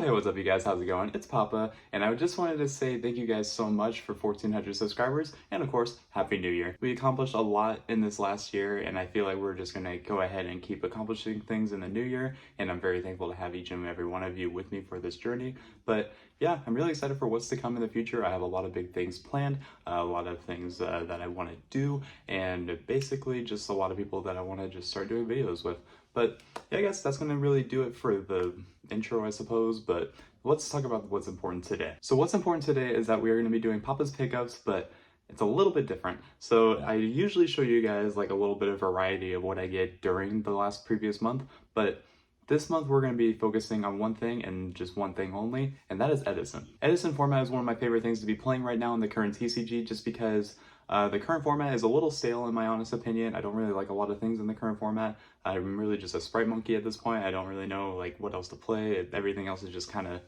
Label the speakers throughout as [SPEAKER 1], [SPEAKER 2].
[SPEAKER 1] Hey, what's up you guys? How's it going? It's Papa, and I just wanted to say thank you guys so much for 1,400 subscribers, and of course, Happy New Year. We accomplished a lot in this last year, and I feel like we're just gonna go ahead and keep accomplishing things in the new year, and I'm very thankful to have each and every one of you with me for this journey. But yeah, I'm really excited for what's to come in the future. I have a lot of big things planned, a lot of things that I want to do, and basically just a lot of people that I want to just start doing videos with. But yeah, I guess that's going to really do it for the intro, I suppose, but let's talk about what's important today. So what's important today is that we are going to be doing Papa's pickups, but it's a little bit different. So I usually show you guys like a little bit of variety of what I get during the previous month, but this month we're going to be focusing on one thing and just one thing only, and that is Edison. Edison format is one of my favorite things to be playing right now in the current TCG, just because the current format is a little stale in my honest opinion. I don't really like a lot of things in the current format. I'm really just a sprite monkey at this point. I don't really know like what else to play. Everything else is just kind of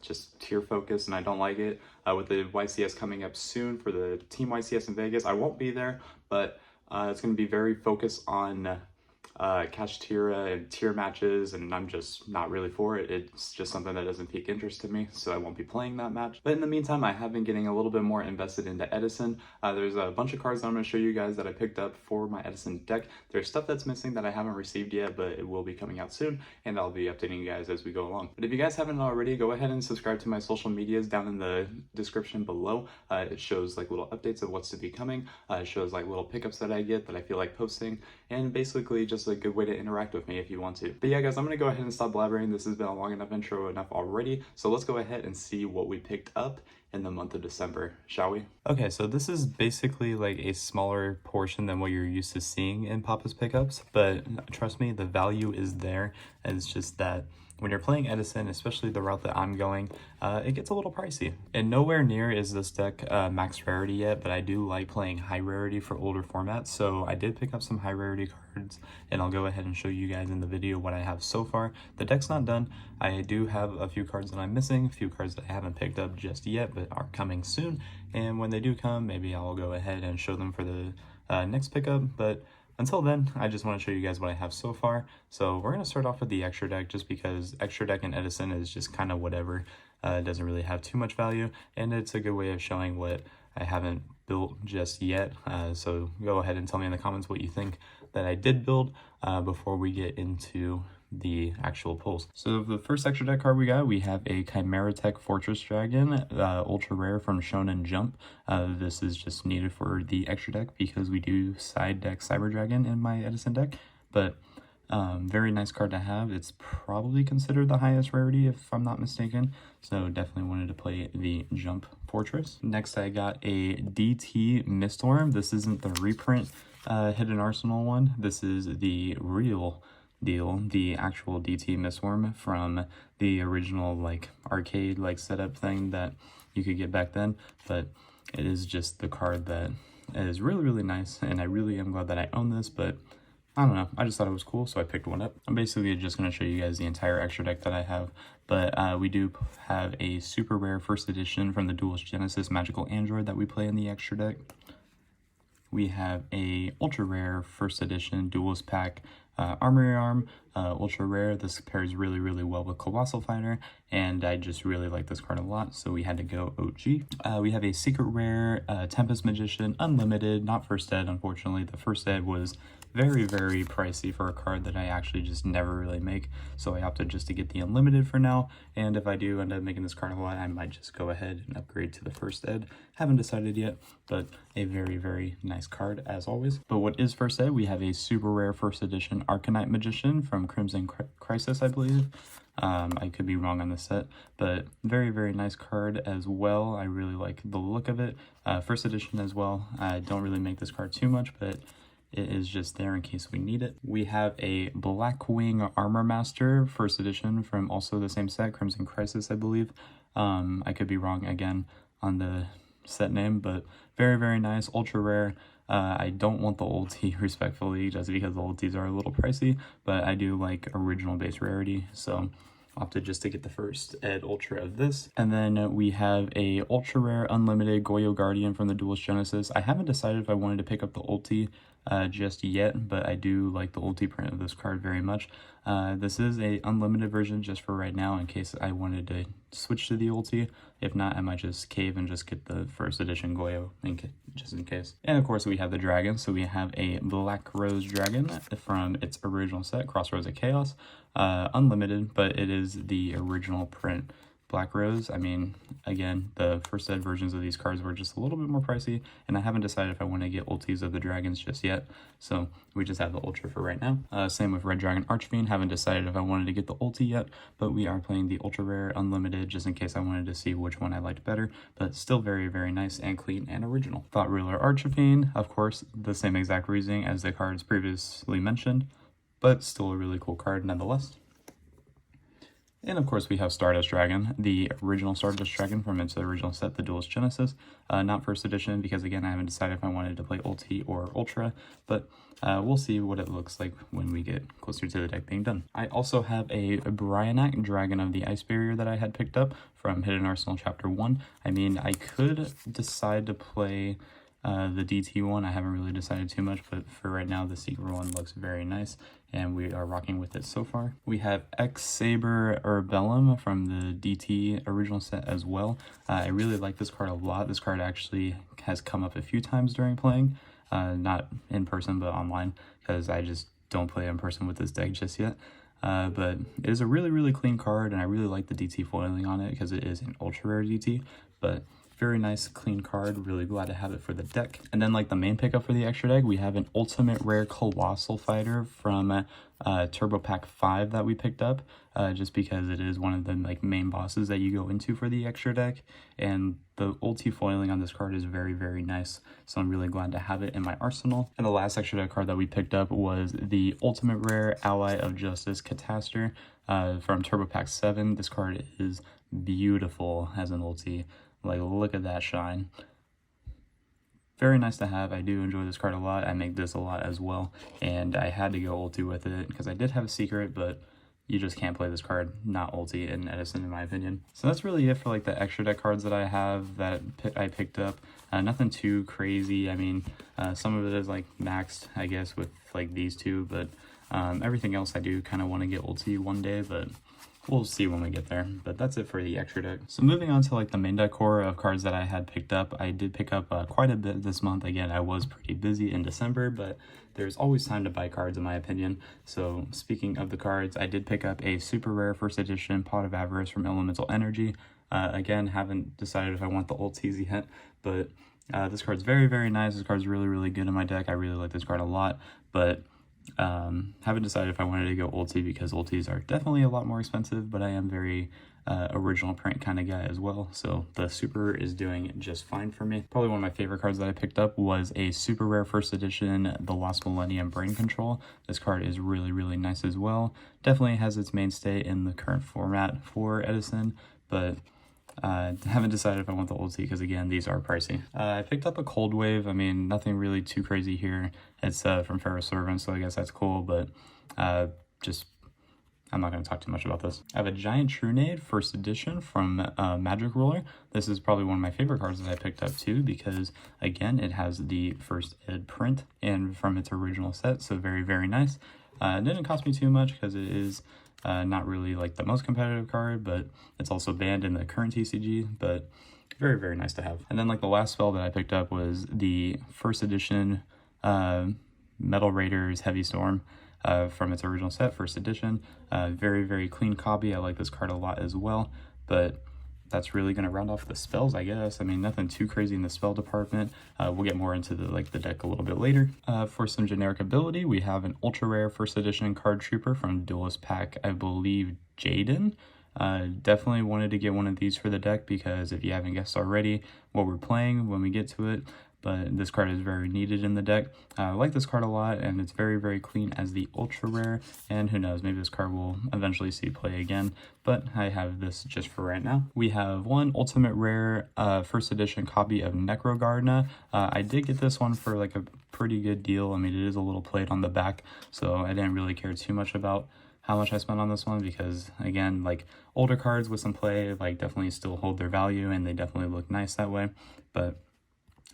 [SPEAKER 1] just tier focused, and I don't like it. With the YCS coming up soon for the Team YCS in Vegas, I won't be there, but it's going to be very focused on catch tier and tier matches, and I'm just not really for it. It's just something that doesn't pique interest in me, so I won't be playing that match. But in the meantime, I have been getting a little bit more invested into Edison. There's a bunch of cards that I'm going to show you guys that I picked up for my Edison deck. There's stuff that's missing that I haven't received yet, but it will be coming out soon, and I'll be updating you guys as we go along. But if you guys haven't already, go ahead and subscribe to my social medias down in the description below. It shows like little updates of what's to be coming. It shows like little pickups that I get that I feel like posting, and basically just a good way to interact with me if you want to. But yeah guys, I'm gonna go ahead and stop blabbering. This has been a long enough intro enough already, so let's go ahead and see what we picked up in the month of December, shall we? Okay, so this is basically like a smaller portion than what you're used to seeing in Papa's pickups, but trust me, the value is there, and it's just that when you're playing Edison, especially the route that I'm going, it gets a little pricey. And nowhere near is this deck max rarity yet, but I do like playing high rarity for older formats, so I did pick up some high rarity cards, and I'll go ahead and show you guys in the video what I have so far. The deck's not done. I do have a few cards that I'm missing, a few cards that I haven't picked up just yet, but are coming soon, and when they do come, maybe I'll go ahead and show them for the next pickup, but until then, I just want to show you guys what I have so far. So we're going to start off with the extra deck, just because extra deck in Edison is just kind of whatever. It doesn't really have too much value, and it's a good way of showing what I haven't built just yet. So go ahead and tell me in the comments what you think that I did build before we get into the actual pulls. So the first extra deck card we have a Chimera Tech Fortress Dragon, ultra rare from Shonen Jump. This is just needed for the extra deck because we do side deck Cyber Dragon in my Edison deck, but very nice card to have. It's probably considered the highest rarity if I'm not mistaken, so definitely wanted to play the Jump Fortress. Next I got a DT Mistworm. This isn't the reprint Hidden Arsenal one. This is the real deal, the actual DT Mistworm from the original like arcade like setup thing that you could get back then, but it is just the card that is really nice, and I really am glad that I own this, but I don't know, I just thought it was cool, so I picked one up. I'm basically just going to show you guys the entire extra deck that I have, but we do have a super rare first edition from the Duelist Genesis Magical Android that we play in the extra deck. We have a ultra rare first edition Duelist Pack Armory Arm, ultra rare. This pairs really well with Colossal Fighter, and I just really like this card a lot, so we had to go OG. We have a secret rare Tempest Magician Unlimited, not first ed unfortunately. The first ed was very pricey for a card that I actually just never really make, so I opted just to get the unlimited for now, and if I do end up making this card a lot, I might just go ahead and upgrade to the first ed. Haven't decided yet, but a very nice card as always. But what is first ed? We have a super rare first edition Arcanite Magician from Crimson Crisis, I believe. I could be wrong on this set, but very nice card as well. I really like the look of it. First edition as well. I don't really make this card too much, but it is just there in case we need it. We have a Blackwing Armor Master first edition from also the same set, Crimson Crisis, I believe. I could be wrong again on the set name, but very nice, ultra rare. I don't want the ulti respectfully, just because the ultis are a little pricey, but I do like original base rarity, so opted just to get the first ed ultra of this. And then we have a ultra rare unlimited Goyo Guardian from the Duelist Genesis. I haven't decided if I wanted to pick up the ulti just yet, but I do like the ulti print of this card very much. This is a unlimited version just for right now in case I wanted to switch to the ulti. If not, I might just cave and just get the first edition Goyo just in case. And of course we have the dragon. So we have a Black Rose Dragon from its original set, Crossroads of Chaos. Unlimited, but it is the original print Black Rose. I mean, again, the first ed versions of these cards were just a little bit more pricey, and I haven't decided if I want to get ultis of the dragons just yet, so we just have the ultra for right now. Same with Red Dragon Archfiend, haven't decided if I wanted to get the ulti yet, but we are playing the ultra rare unlimited just in case I wanted to see which one I liked better, but still very, very nice and clean and original. Thought Ruler Archfiend, of course, the same exact reasoning as the cards previously mentioned, but still a really cool card nonetheless. And of course we have Stardust Dragon, the original Stardust Dragon from its original set, the Duelist Genesis. Not first edition because again I haven't decided if I wanted to play Ulti or Ultra, but we'll see what it looks like when we get closer to the deck being done. I also have a Bryonak, Dragon of the Ice Barrier that I had picked up from Hidden Arsenal Chapter 1. I mean, I could decide to play the DT one. I haven't really decided too much, but for right now the secret one looks very nice and we are rocking with it so far. We have X-Saber Urbellum from the DT original set as well. I really like this card a lot. This card actually has come up a few times during playing, not in person but online, because I just don't play in person with this deck just yet. But it is a really, really clean card, and I really like the DT foiling on it because it is an ultra rare DT, but very nice, clean card. Really glad to have it for the deck. And then like the main pickup for the extra deck, we have an ultimate rare Colossal Fighter from Turbo Pack 5 that we picked up, just because it is one of the like main bosses that you go into for the extra deck. And the ulti foiling on this card is very, very nice. So I'm really glad to have it in my arsenal. And the last extra deck card that we picked up was the ultimate rare Ally of Justice Catastor from Turbo Pack 7. This card is beautiful as an ulti. Like, look at that shine. Very nice to have. I do enjoy this card a lot. I make this a lot as well. And I had to go ulti with it because I did have a secret, but you just can't play this card not ulti in Edison in my opinion. So that's really it for like the extra deck cards that I have that I picked up. Nothing too crazy. I mean, some of it is like maxed, I guess, with like these two, but everything else I do kind of want to get ulti one day, but we'll see when we get there. But that's it for the extra deck. So moving on to like the main deck core of cards that I had picked up, I did pick up quite a bit this month. Again, I was pretty busy in December, but there's always time to buy cards in my opinion. So speaking of the cards, I did pick up a super rare first edition Pot of Avarice from Elemental Energy. Again, haven't decided if I want the ultis yet, but this card's very, very nice. This card's really, really good in my deck. I really like this card a lot, but haven't decided if I wanted to go ulti because ultis are definitely a lot more expensive, but I am very original print kind of guy as well, so the super is doing just fine for me. Probably one of my favorite cards that I picked up was a super rare first edition, the Lost Millennium Brain Control. This card is really, really nice as well. Definitely has its mainstay in the current format for Edison, but haven't decided if I want the ulti because again these are pricey. I picked up a Cold Wave. I mean, nothing really too crazy here. It's from Pharaoh Servant, so I guess that's cool, but just I'm not going to talk too much about this. I have a Giant Trunade first edition from Magic Ruler. This is probably one of my favorite cards that I picked up too because again it has the first ed print and from its original set, so very, very nice. It didn't cost me too much because it is not really like the most competitive card, but it's also banned in the current TCG, but very, very nice to have. And then like the last spell that I picked up was the first edition Metal Raiders Heavy Storm from its original set, first edition. Very, very clean copy. I like this card a lot as well, but that's really going to round off the spells, I guess. I mean, nothing too crazy in the spell department. We'll get more into the deck a little bit later. For some generic ability, we have an ultra rare first edition card trooper from Duelist Pack, I believe Jaden. Definitely wanted to get one of these for the deck because if you haven't guessed already what we're playing when we get to it, but this card is very needed in the deck. I like this card a lot, and it's very, very clean as the ultra rare, and who knows, maybe this card will eventually see play again, but I have this just for right now. We have one ultimate rare first edition copy of Necrogardna. I did get this one for like a pretty good deal. I mean, it is a little plate on the back, so I didn't really care too much about how much I spent on this one because again, like older cards with some play like definitely still hold their value and they definitely look nice that way, but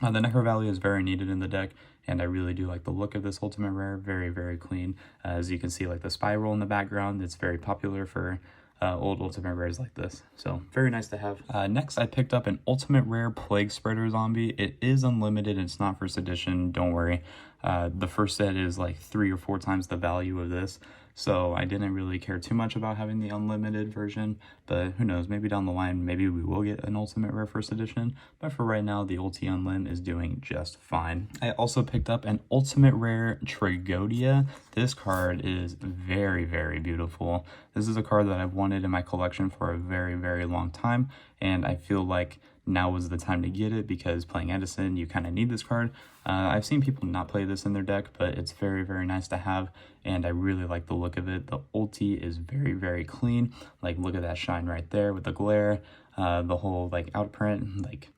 [SPEAKER 1] The Necro Valley is very needed in the deck, and I really do like the look of this ultimate rare. Very, very clean. As you can see, like the spiral in the background, it's very popular for old ultimate rares like this. So very nice to have. Next, I picked up an ultimate rare Plague Spreader zombie. It is unlimited. It's not first edition. Don't worry. The first set is like 3 or 4 times the value of this. So I didn't really care too much about having the unlimited version, but who knows, maybe down the line, maybe we will get an ultimate rare first edition, but for right now, the Ulti Unlim is doing just fine. I also picked up an ultimate rare Trigodia. This card is very, very beautiful. This is a card that I've wanted in my collection for a very, very long time, and I feel like now was the time to get it because playing Edison, you kind of need this card. I've seen people not play this in their deck, but it's very, very nice to have, and I really like the look of it. The ulti is very, very clean. Like, look at that shine right there with the glare, the whole, like, outprint, like,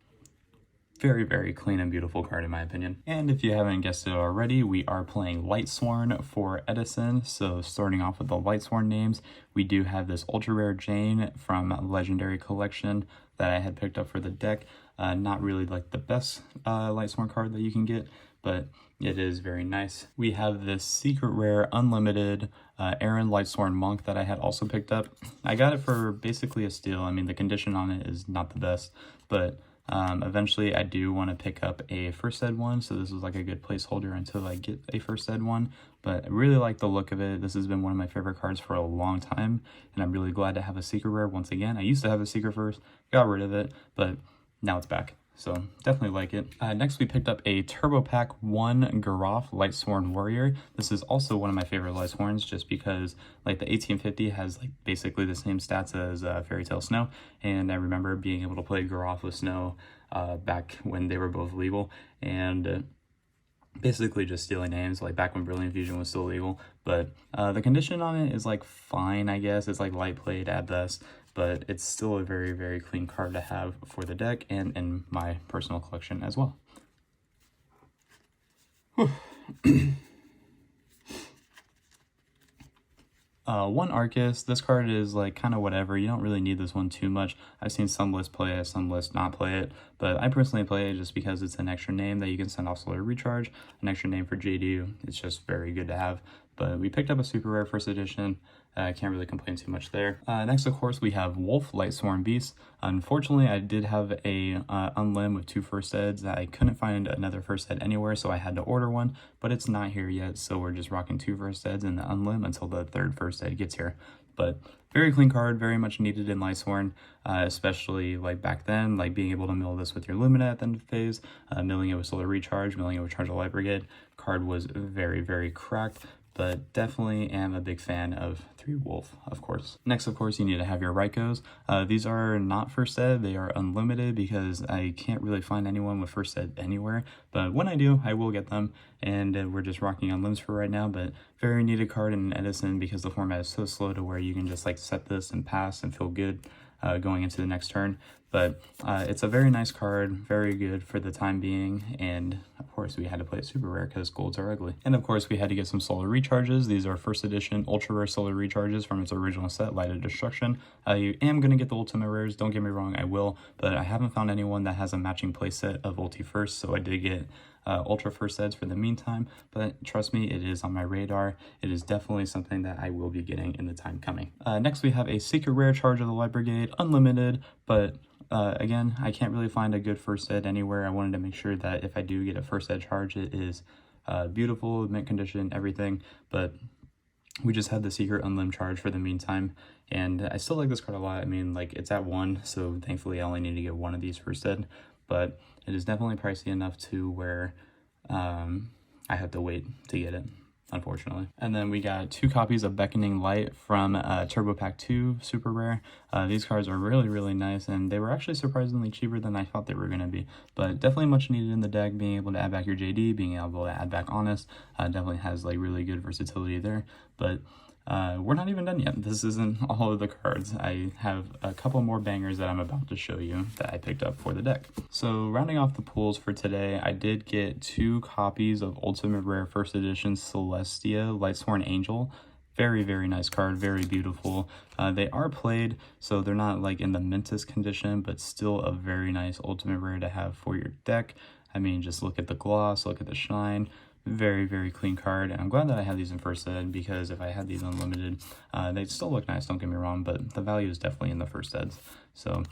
[SPEAKER 1] very, very clean and beautiful card in my opinion. And if you haven't guessed it already, we are playing Lightsworn for Edison. So starting off with the Lightsworn names, we do have this ultra rare Jane from Legendary Collection that I had picked up for the deck. Not really like the best Lightsworn card that you can get, but it is very nice. We have this secret rare unlimited Aaron Lightsworn Monk that I had also picked up. I got it for basically a steal. I mean, the condition on it is not the best, but eventually I do want to pick up a first ed one, so this is like a good placeholder until I get a first ed one, but I really like the look of it. This has been one of my favorite cards for a long time, and I'm really glad to have a secret rare once again. I used to have a secret first, got rid of it, but now it's back. So definitely like it. Next, we picked up a Turbo Pack 1 Garroth Lightsworn Warrior. This is also one of my favorite Lightsworns just because like the 1850 has like basically the same stats as Fairy Tale Snow. And I remember being able to play Garroth with Snow back when they were both legal. And basically just stealing names, like back when Brilliant Fusion was still legal. But the condition on it is like fine, I guess. It's like light played at best, but it's still a very, very clean card to have for the deck and in my personal collection as well. One Arcus, this card is like kind of whatever. You don't really need this one too much. I've seen some lists play it, some lists not play it, but I personally play it just because it's an extra name that you can send off Solar Recharge, an extra name for JDU. It's just very good to have. But we picked up a super rare first edition. I can't really complain too much there. Next, of course, we have Wolf Lightsworn Beast. Unfortunately, I did have a unlim with 2 first eds. I couldn't find another first ed anywhere, so I had to order one, but it's not here yet, so we're just rocking 2 first eds and the unlim until the 3rd first ed gets here. But very clean card, very much needed in Lightsworn, especially like back then, like being able to mill this with your Lumina at the end of phase, milling it with Solar Recharge, milling it with Charge of Light Brigade. Card was very, very cracked, but definitely am a big fan of 3 Wolf, of course. Next, of course, you need to have your Raikos. These are not first ed, they are unlimited because I can't really find anyone with first ed anywhere, but when I do, I will get them, and we're just rocking on limbs for right now, but very needed card in Edison because the format is so slow to where you can just like set this and pass and feel good going into the next turn. But it's a very nice card, very good for the time being, and of course we had to play it super rare because golds are ugly. And of course we had to get some solar recharges. These are first edition ultra rare solar recharges from its original set, Light of Destruction. I am going to get the ultimate rares, don't get me wrong, I will, but I haven't found anyone that has a matching playset of ulti first, so I did get ultra first eds for the meantime, but trust me, it is on my radar. It is definitely something that I will be getting in the time coming. Next we have a secret rare Charge of the Light Brigade, unlimited, but again, I can't really find a good first ed anywhere. I wanted to make sure that if I do get a first ed charge, it is beautiful, mint condition, everything, but we just had the secret unlim charge for the meantime, and I still like this card a lot. I mean, like, it's at 1, so thankfully I only need to get 1 of these first ed, but it is definitely pricey enough to where I have to wait to get it, unfortunately. And then we got 2 copies of Beckoning Light from Turbo Pack 2 super rare. These cards are really, really nice, and they were actually surprisingly cheaper than I thought they were going to be, but definitely much needed in the deck. Being able to add back your JD, being able to add back Honest, definitely has like really good versatility there. But we're not even done yet. This isn't all of the cards. I have a couple more bangers that I'm about to show you that I picked up for the deck. So rounding off the pulls for today, I did get 2 copies of Ultimate Rare First Edition Celestia Lightsworn Angel. Very, very nice card, very beautiful. They are played, so they're not like in the mintest condition, but still a very nice Ultimate Rare to have for your deck. I mean, just look at the gloss, look at the shine. Very, very clean card, and I'm glad that I have these in first ed, because if I had these unlimited, they'd still look nice, don't get me wrong, but the value is definitely in the first eds. So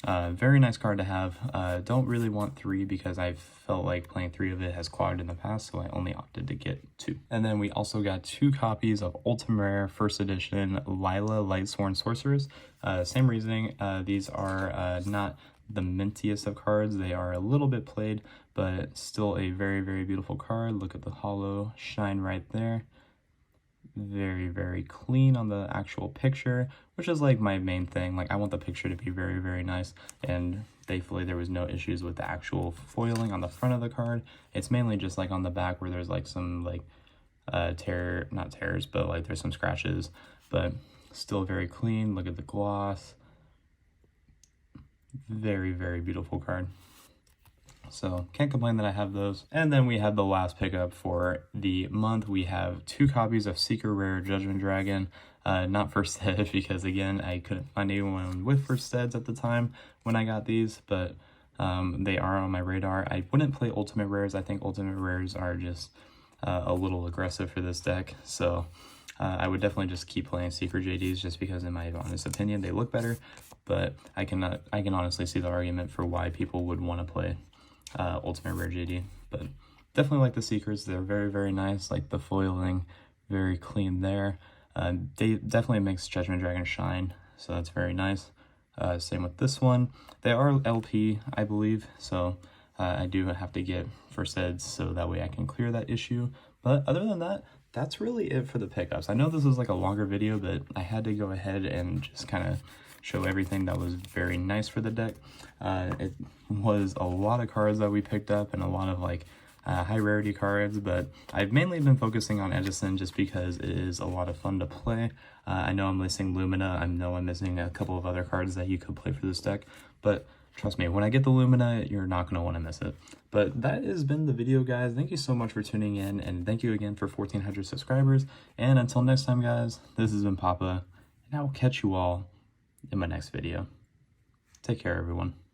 [SPEAKER 1] very nice card to have. Don't really want 3 because I felt like playing 3 of it has quadded in the past, so I only opted to get 2. And then we also got 2 copies of Ultimate Rare First Edition Lila Lightsworn Sorceress. Same reasoning. These are not the mintiest of cards. They are a little bit played, but still a very, very beautiful card. Look at the hollow shine right there. Very, very clean on the actual picture, which is like my main thing. Like, I want the picture to be very, very nice, and thankfully there was no issues with the actual foiling on the front of the card. It's mainly just like on the back where there's like some like not tears, but like there's some scratches, but still very clean. Look at the gloss. Very, very beautiful card. So can't complain that I have those. And then we have the last pickup for the month. We have 2 copies of Secret Rare Judgment Dragon. Not first ed, because again, I couldn't find anyone with first eds at the time when I got these, but they are on my radar. I wouldn't play Ultimate Rares. I think Ultimate Rares are just a little aggressive for this deck. So I would definitely just keep playing Secret JDs, just because in my honest opinion, they look better. But I can honestly see the argument for why people would want to play Ultimate Rare JD. But definitely like the secrets. They're very, very nice. Like the foiling, very clean there. They definitely makes Judgment Dragon shine, so that's very nice. Same with this one. They are LP, I believe, so I do have to get first eds so that way I can clear that issue. But other than that, that's really it for the pickups. I know this was like a longer video, but I had to go ahead and just kind of show everything that was very nice for the deck. It was a lot of cards that we picked up, and a lot of like high rarity cards, but I've mainly been focusing on Edison just because it is a lot of fun to play. I know I'm missing Lumina. I know I'm missing a couple of other cards that you could play for this deck, but trust me, when I get the Lumina, you're not going to want to miss it. But that has been the video, guys. Thank you so much for tuning in, and thank you again for 1,400 subscribers. And until next time, guys, this has been Papa, and I will catch you all in my next video. Take care, everyone.